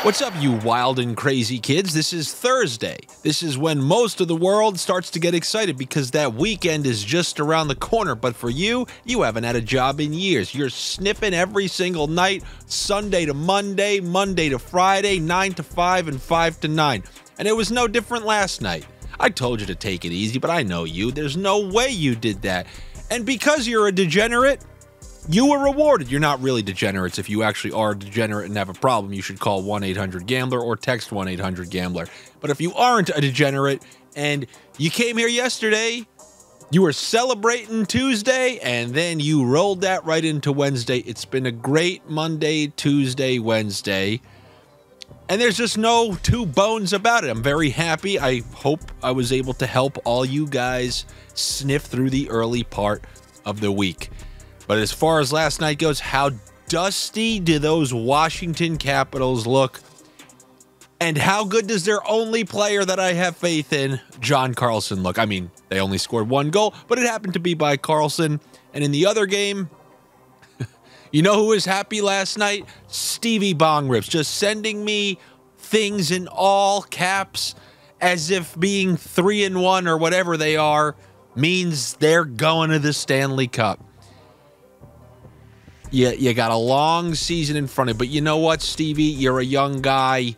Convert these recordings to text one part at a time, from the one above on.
What's up, you wild and crazy kids? This is Thursday. This is when most of the world starts to get excited because that weekend is just around the corner. But for you, you haven't had a job in years. You're sniffing every single night, Sunday to Monday, Monday to Friday, 9 to 5 and 5 to 9. And it was no different last night. I told you to take it easy, but I know you. There's no way you did that. And because you're a degenerate, you were rewarded. You're not really degenerates. If you actually are a degenerate and have a problem, you should call 1-800-GAMBLER or text 1-800-GAMBLER. But if you aren't a degenerate and you came here yesterday, you were celebrating Tuesday, and then you rolled that right into Wednesday. It's been a great Monday, Tuesday, Wednesday, and there's just no two bones about it. I'm very happy. I hope I was able to help all you guys sniff through the early part of the week. But as far as last night goes, how dusty do those Washington Capitals look? And how good does their only player that I have faith in, John Carlson, look? I mean, they only scored one goal, but it happened to be by Carlson. And in the other game, you know who was happy last night? Stevie Bongrips, just sending me things in all caps as if being 3-1 or whatever they are means they're going to the Stanley Cup. You got a long season in front of you, but you know what, Stevie? You're a young guy.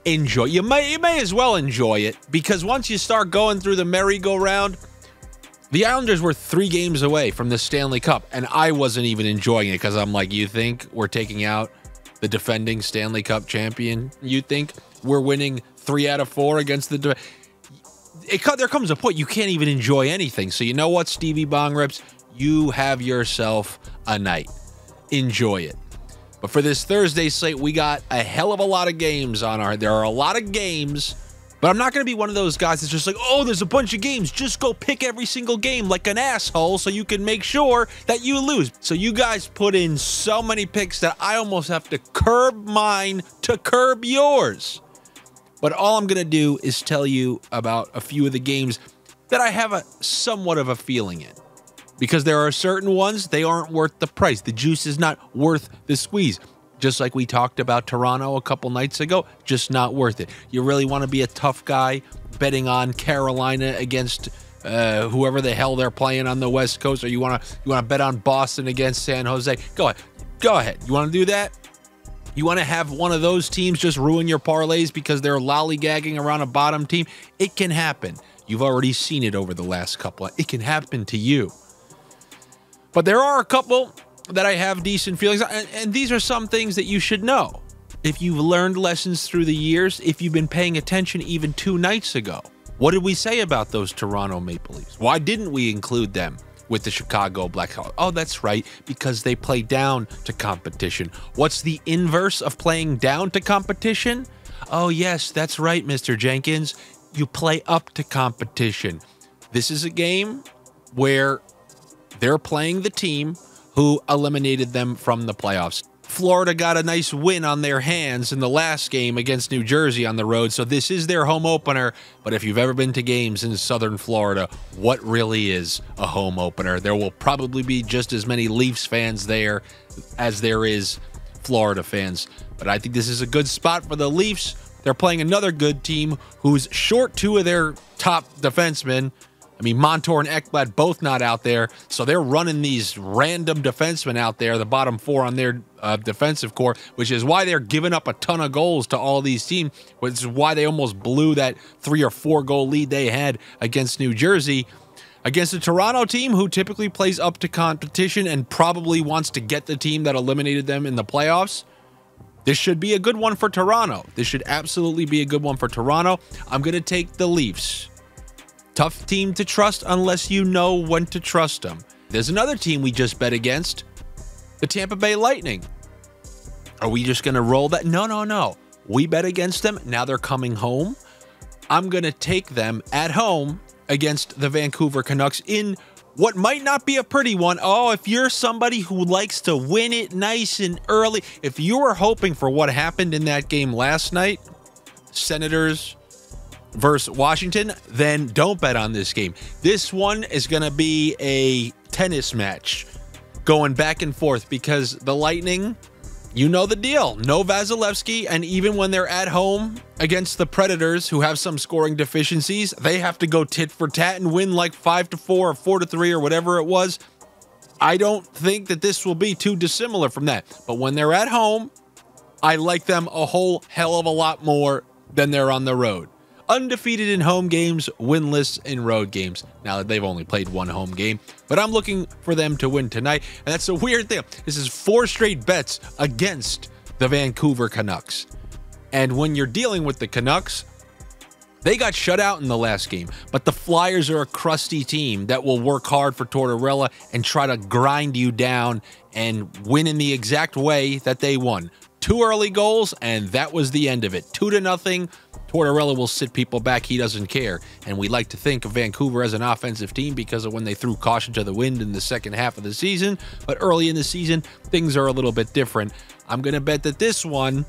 Enjoy. You may as well enjoy it, because once you start going through the merry-go-round, the Islanders were 3 games away from the Stanley Cup, and I wasn't even enjoying it because I'm like, you think we're taking out the defending Stanley Cup champion? You think we're winning 3 out of 4 against the... There comes a point you can't even enjoy anything. So you know what, Stevie Bongrips? You have yourself a night. Enjoy it. But for this Thursday slate, we got a hell of a lot of games on our... There are a lot of games, but I'm not going to be one of those guys that's just like, oh, there's a bunch of games. Just go pick every single game like an asshole so you can make sure that you lose. So you guys put in so many picks that I almost have to curb mine to curb yours. But all I'm going to do is tell you about a few of the games that I have a somewhat of a feeling in. Because there are certain ones, they aren't worth the price. The juice is not worth the squeeze. Just like we talked about Toronto a couple nights ago, just not worth it. You really want to be a tough guy betting on Carolina against whoever the hell they're playing on the West Coast, or you want to bet on Boston against San Jose. Go ahead. You want to do that? You want to have one of those teams just ruin your parlays because they're lollygagging around a bottom team? It can happen. You've already seen it over the last couple. It can happen to you. But there are a couple that I have decent feelings on, and these are some things that you should know. If you've learned lessons through the years, if you've been paying attention even 2 nights ago, what did we say about those Toronto Maple Leafs? Why didn't we include them with the Chicago Blackhawks? Oh, that's right, because they play down to competition. What's the inverse of playing down to competition? Oh, yes, that's right, Mr. Jenkins. You play up to competition. This is a game where they're playing the team who eliminated them from the playoffs. Florida got a nice win on their hands in the last game against New Jersey on the road, so this is their home opener. But if you've ever been to games in southern Florida, what really is a home opener? There will probably be just as many Leafs fans there as there is Florida fans. But I think this is a good spot for the Leafs. They're playing another good team who's short 2 of their top defensemen. I mean, Montour and Ekblad both not out there, so they're running these random defensemen out there, the bottom 4 on their defensive core, which is why they're giving up a ton of goals to all these teams, which is why they almost blew that 3 or 4 goal lead they had against New Jersey. Against a Toronto team who typically plays up to competition and probably wants to get the team that eliminated them in the playoffs, this should be a good one for Toronto. This should absolutely be a good one for Toronto. I'm going to take the Leafs. Tough team to trust unless you know when to trust them. There's another team we just bet against, the Tampa Bay Lightning. Are we just going to roll that? No. We bet against them. Now they're coming home. I'm going to take them at home against the Vancouver Canucks in what might not be a pretty one. Oh, if you're somebody who likes to win it nice and early, if you were hoping for what happened in that game last night, Senators versus Washington, then don't bet on this game. This one is going to be a tennis match going back and forth because the Lightning you know the deal. No Vasilevsky, and even when they're at home against the Predators, who have some scoring deficiencies, they have to go tit for tat and win like 5-4 or 4-3 or whatever it was. I don't think that this will be too dissimilar from that. But when they're at home, I like them a whole hell of a lot more than they're on the road. Undefeated in home games, winless in road games. Now, they've only played one home game, but I'm looking for them to win tonight. And that's a weird thing. This is 4 straight bets against the Vancouver Canucks. And when you're dealing with the Canucks, they got shut out in the last game, but the Flyers are a crusty team that will work hard for Tortorella and try to grind you down and win in the exact way that they won. 2 early goals, and that was the end of it. 2-0. Tortorella will sit people back. He doesn't care. And we like to think of Vancouver as an offensive team because of when they threw caution to the wind in the second half of the season. But early in the season, things are a little bit different. I'm going to bet that this one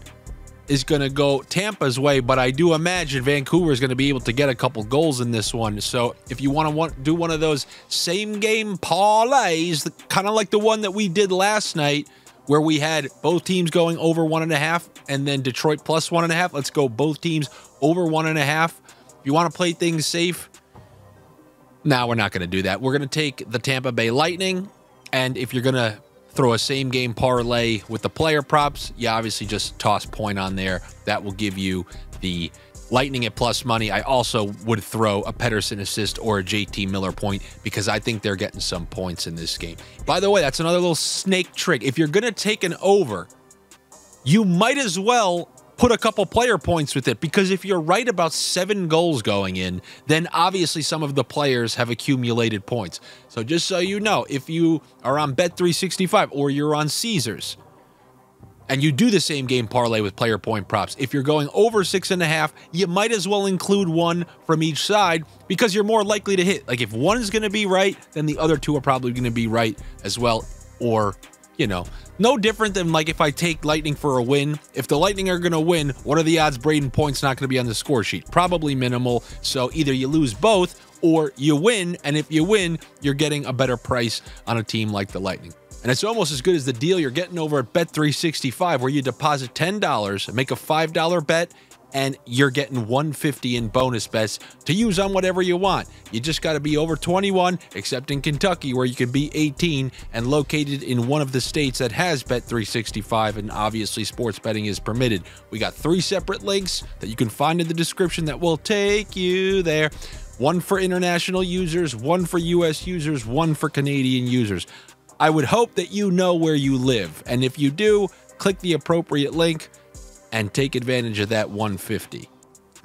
is going to go Tampa's way, but I do imagine Vancouver is going to be able to get a couple goals in this one. So if you want to do one of those same game parlays, kind of like the one that we did last night, where we had both teams going over 1.5 and then Detroit plus 1.5. Let's go both teams over 1.5. If you want to play things safe, we're not going to do that. We're going to take the Tampa Bay Lightning. And if you're going to throw a same game parlay with the player props, you obviously just toss point on there. That will give you the Lightning at plus money. I also would throw a Pettersson assist or a JT Miller point because I think they're getting some points in this game. By the way, that's another little snake trick. If you're going to take an over, you might as well put a couple player points with it, because if you're right about 7 goals going in, then obviously some of the players have accumulated points. So just so you know, if you are on Bet365 or you're on Caesars, and you do the same game parlay with player point props, if you're going over 6.5, you might as well include one from each side because you're more likely to hit. Like if one is going to be right, then the other 2 are probably going to be right as well. Or, no different than like if I take Lightning for a win. If the Lightning are going to win, what are the odds Braden Point's not going to be on the score sheet? Probably minimal. So either you lose both or you win. And if you win, you're getting a better price on a team like the Lightning. And it's almost as good as the deal you're getting over at Bet365, where you deposit $10, make a $5 bet, and you're getting $150 in bonus bets to use on whatever you want. You just got to be over 21, except in Kentucky, where you can be 18 and located in one of the states that has Bet365, and obviously sports betting is permitted. We got 3 separate links that you can find in the description that will take you there. One for international users, one for US users, one for Canadian users. I would hope that you know where you live, and if you do, click the appropriate link and take advantage of that $150.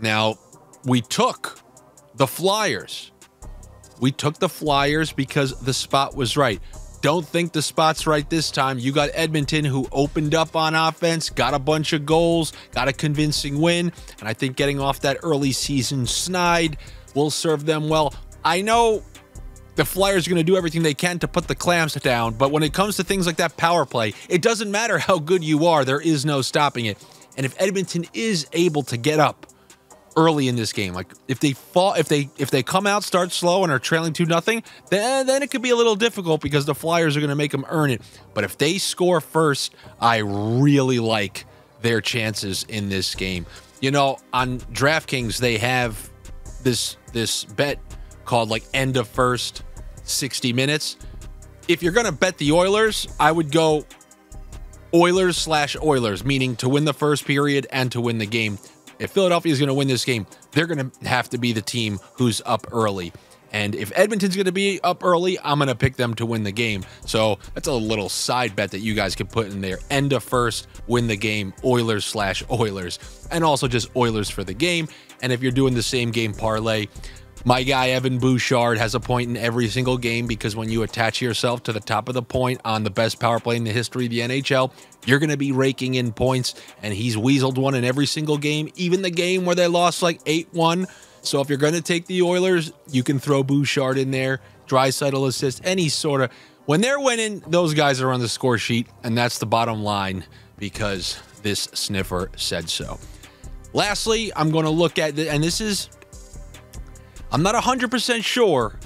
Now, we took the Flyers. We took the Flyers because the spot was right. Don't think the spot's right this time. You got Edmonton, who opened up on offense, got a bunch of goals, got a convincing win, and I think getting off that early season snide will serve them well. I know the Flyers are going to do everything they can to put the clamps down, but when it comes to things like that power play, it doesn't matter how good you are. There is no stopping it. And if Edmonton is able to get up early in this game, like if they come out, start slow, and are trailing 2-0, then it could be a little difficult because the Flyers are going to make them earn it. But if they score first, I really like their chances in this game. On DraftKings, they have this bet called like end of first 60 minutes. If you're going to bet the Oilers, I would go Oilers/Oilers, meaning to win the first period and to win the game. If Philadelphia is going to win this game, they're going to have to be the team who's up early. And if Edmonton's going to be up early, I'm going to pick them to win the game. So that's a little side bet that you guys can put in there. End of first, win the game, Oilers/Oilers. And also just Oilers for the game. And if you're doing the same game parlay, my guy Evan Bouchard has a point in every single game, because when you attach yourself to the top of the point on the best power play in the history of the NHL, you're going to be raking in points, and he's weaseled one in every single game, even the game where they lost like 8-1. So if you're going to take the Oilers, you can throw Bouchard in there, Draisaitl assist, any sort of... When they're winning, those guys are on the score sheet, and that's the bottom line because this sniffer said so. Lastly, I'm going to look at... And this is... I'm not 100% sure.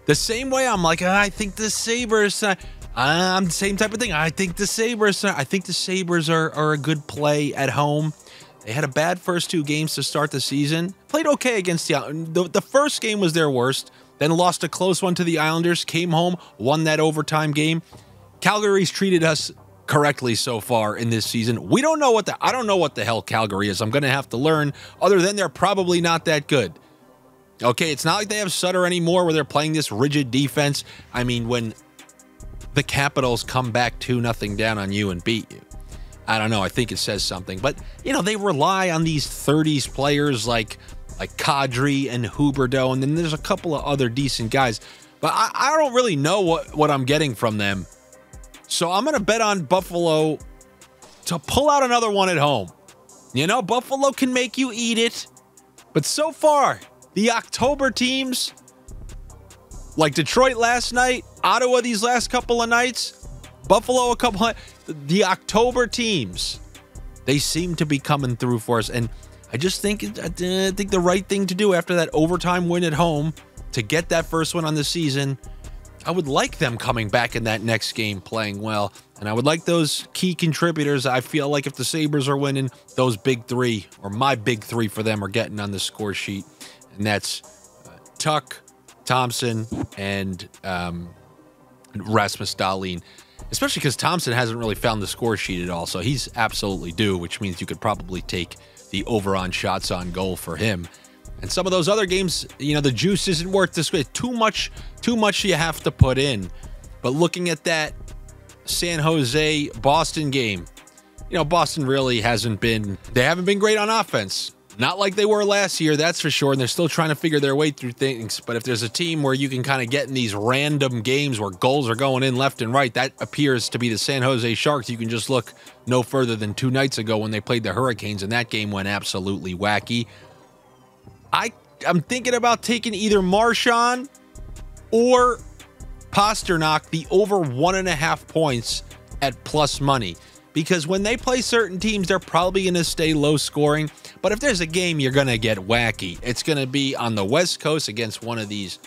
The same way I'm like, I think the Sabres... Same type of thing. I think the Sabres are a good play at home. They had a bad first 2 games to start the season. Played okay against the first game was their worst. Then lost a close one to the Islanders. Came home, won that overtime game. Calgary's treated us correctly so far in this season. I don't know what the hell Calgary is. I'm going to have to learn. Other than they're probably not that good. Okay, it's not like they have Sutter anymore where they're playing this rigid defense. I mean, when the Capitals come back 2-0 down on you and beat you, I don't know. I think it says something. But, they rely on these 30s players like Kadri and Huberdeau, and then there's a couple of other decent guys. But I don't really know what I'm getting from them. So I'm going to bet on Buffalo to pull out another one at home. Buffalo can make you eat it. But so far, the October teams, like Detroit last night, Ottawa these last couple of nights, Buffalo the October teams, they seem to be coming through for us. And I think the right thing to do after that overtime win at home to get that first one on the season, I would like them coming back in that next game playing well. And I would like those key contributors. I feel like if the Sabres are winning, those big 3, or my big 3 for them, are getting on the score sheet. And that's Tuch, Thompson, and Rasmus Dahlin. Especially because Thompson hasn't really found the score sheet at all. So he's absolutely due, which means you could probably take the over on shots on goal for him. And some of those other games, the juice isn't worth this. Too much you have to put in. But looking at that San Jose Boston game, Boston really haven't been great on offense. Not like they were last year, that's for sure, and they're still trying to figure their way through things. But if there's a team where you can kind of get in these random games where goals are going in left and right, that appears to be the San Jose Sharks. You can just look no further than 2 nights ago when they played the Hurricanes, and that game went absolutely wacky. I'm thinking about taking either Marchand or Pasternak, the over 1.5 points at plus money. Because when they play certain teams, they're probably going to stay low scoring. But if there's a game you're going to get wacky, it's going to be on the West Coast against one of these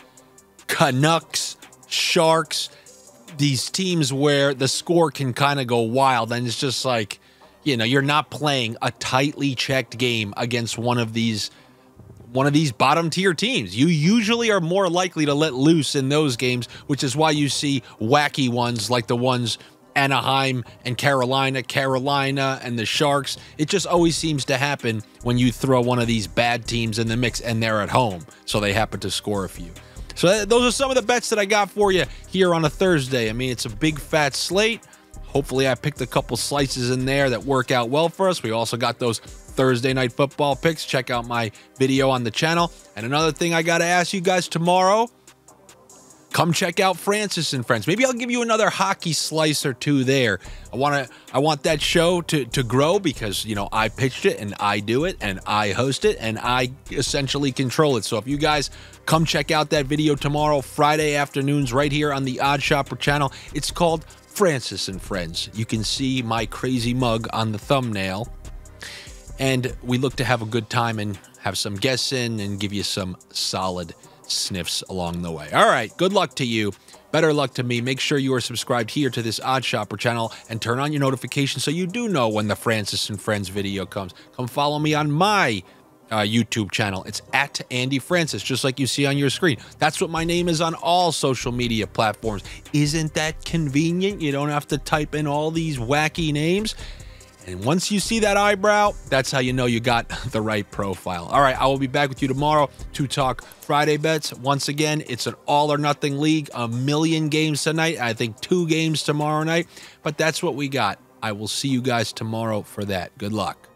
Canucks, Sharks, these teams where the score can kind of go wild. And it's just like, you're not playing a tightly checked game against one of these bottom tier teams. You usually are more likely to let loose in those games, which is why you see wacky ones like the ones Anaheim and Carolina and the Sharks. It just always seems to happen when you throw one of these bad teams in the mix and they're at home, so they happen to score a few. So those are some of the bets that I got for you here on a Thursday. I mean, it's a big fat slate. Hopefully I picked a couple slices in there that work out well for us. We also got those Thursday night football picks. Check out my video on the channel. And another thing I got to ask you guys tomorrow, come check out Francis and Friends. Maybe I'll give you another hockey slice or 2 there. I want that show to grow because, I pitched it and I do it and I host it and I essentially control it. So if you guys come check out that video tomorrow, Friday afternoons, right here on the Odd Shopper channel. It's called Francis and Friends. You can see my crazy mug on the thumbnail. And we look to have a good time and have some guests in and give you some solid sniffs along the way. All right, good luck to you. Better luck to me. Make sure you are subscribed here to this Odd Shopper channel and turn on your notifications so you do know when the Francis and Friends video comes. Come follow me on my YouTube channel. It's at Andy Francis, just like you see on your screen. That's what my name is on all social media platforms. Isn't that convenient? You don't have to type in all these wacky names. And once you see that eyebrow, that's how you know you got the right profile. All right, I will be back with you tomorrow to talk Friday bets. Once again, it's an all or nothing league. 1 million games tonight. I think 2 games tomorrow night. But that's what we got. I will see you guys tomorrow for that. Good luck.